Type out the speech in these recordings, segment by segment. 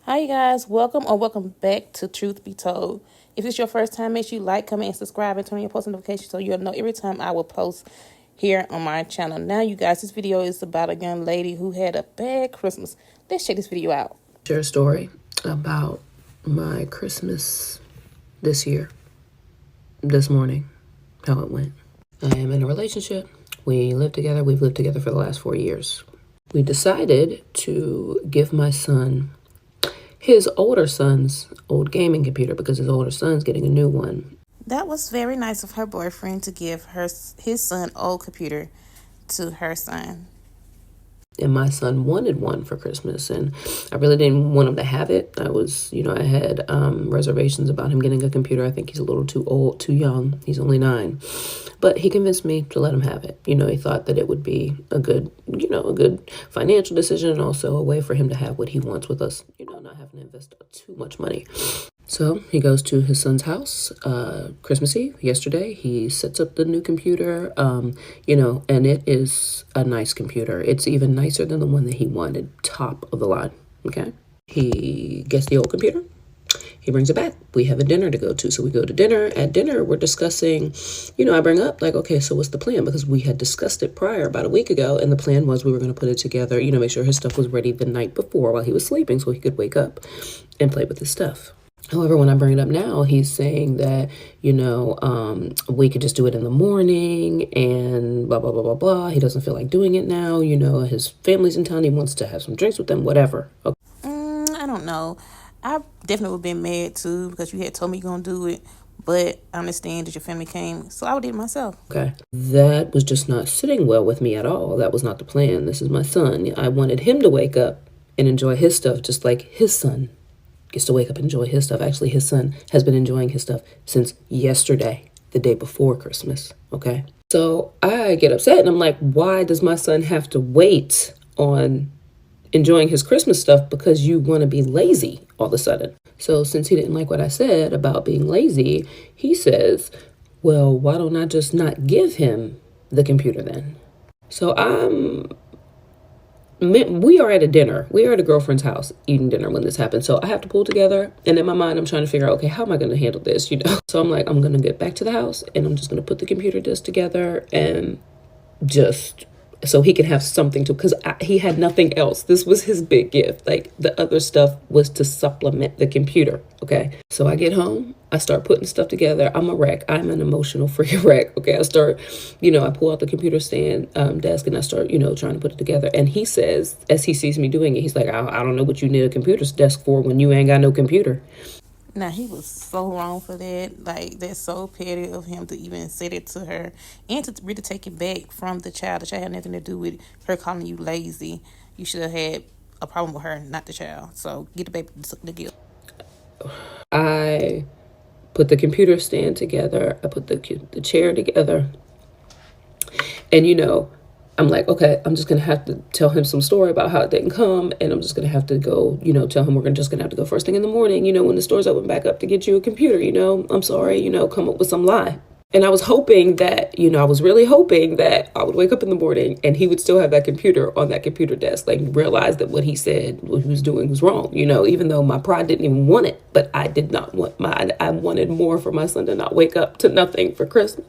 Hi, you guys. Welcome back to Truth Be Told. If it's your first time, make sure you like, comment, and subscribe, and turn on your post notifications so you'll know every time I will post here on my channel. Now, you guys, this video is about a young lady who had a bad Christmas. Let's check this video out. Share a story about my Christmas this morning, how it went. I am in a relationship. We live together. We've lived together for the last 4 years. We decided to give my son his older son's old gaming computer because his older son's getting a new one. That was very nice of her boyfriend to give his son old computer to her son. And my son wanted one for Christmas, and I really didn't want him to have it. I had reservations about him getting a computer. I think he's a little too old, too young. He's only 9. But he convinced me to let him have it. He thought that it would be a good financial decision and also a way for him to have what he wants with us, not having to invest too much money. So he goes to his son's house, Christmas Eve, yesterday. He sets up the new computer, and it is a nice computer. It's even nicer than the one that he wanted, top of the line, okay? He gets the old computer. He brings it back. We have a dinner to go to. So we go to dinner. At dinner, we're discussing, I bring up okay, so what's the plan? Because we had discussed it prior about a week ago. And the plan was we were going to put it together, make sure his stuff was ready the night before while he was sleeping so he could wake up and play with his stuff. However, when I bring it up now, he's saying that, we could just do it in the morning and blah, blah, blah, blah, blah. He doesn't feel like doing it now. His family's in town. He wants to have some drinks with them, whatever. Okay. I don't know. I definitely would have been mad too because you had told me you're going to do it. But I understand that your family came, so I would do it myself. Okay. That was just not sitting well with me at all. That was not the plan. This is my son. I wanted him to wake up and enjoy his stuff just like his son gets to wake up and enjoy his stuff. Actually, his son has been enjoying his stuff since yesterday, the day before Christmas. Okay. So I get upset and I'm like, why does my son have to wait on enjoying his Christmas stuff because you want to be lazy all of a sudden? So since he didn't like what I said about being lazy, he says, well, why don't I just not give him the computer then? So we are at a dinner. We are at a girlfriend's house eating dinner when this happened. So I have to pull together. And in my mind, I'm trying to figure out, okay, how am I going to handle this? So I'm like, I'm going to get back to the house and I'm just going to put the computer disc together and just so he can have something to, because he had nothing else. This was his big gift. Like the other stuff was to supplement the computer. Okay. So I get home, I start putting stuff together. I'm a wreck. I'm an emotional freaking wreck. Okay. I start, I pull out the computer stand desk and I start, trying to put it together. And he says, as he sees me doing it, he's like, I don't know what you need a computer desk for when you ain't got no computer. Now, he was so wrong for that. Like, that's so petty of him to even say that to her and to really take it back from the child. The child had nothing to do with her calling you lazy. You should have had a problem with her, not the child. So, get the baby the guilt. I put the computer stand together. I put the chair together. And, I'm like, okay, I'm just going to have to tell him some story about how it didn't come. And I'm just going to have to go, tell him we're just going to have to go first thing in the morning, when the stores open back up to get you a computer, I'm sorry, come up with some lie. And I was hoping that, I was really hoping that I would wake up in the morning and he would still have that computer on that computer desk, like realize that what he said, what he was doing was wrong, even though my pride didn't even want it. But I did not want I wanted more for my son to not wake up to nothing for Christmas.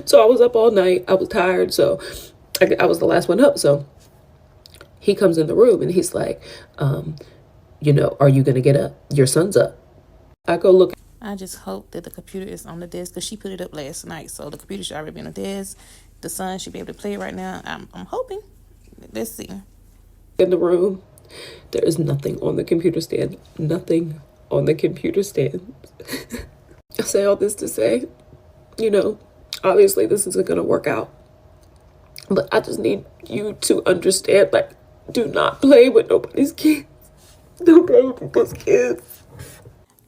So I was up all night. I was tired. So I was the last one up. So he comes in the room and he's like, are you going to get up? Your son's up. I go look. I just hope that the computer is on the desk because she put it up last night. So the computer should already be on the desk. The son should be able to play it right now. I'm hoping. Let's see. In the room, there is nothing on the computer stand. Nothing on the computer stand. I say all this to say, obviously this isn't going to work out. But I just need you to understand, do not play with nobody's kids. Don't play with people's kids.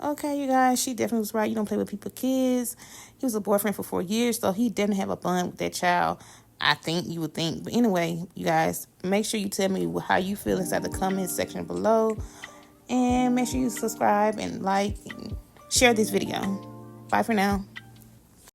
Okay, you guys, she definitely was right. You don't play with people's kids. He was a boyfriend for 4 years, so he didn't have a bond with that child. I think you would think. But anyway, you guys, make sure you tell me how you feel inside the comment section below. And make sure you subscribe and like and share this video. Bye for now.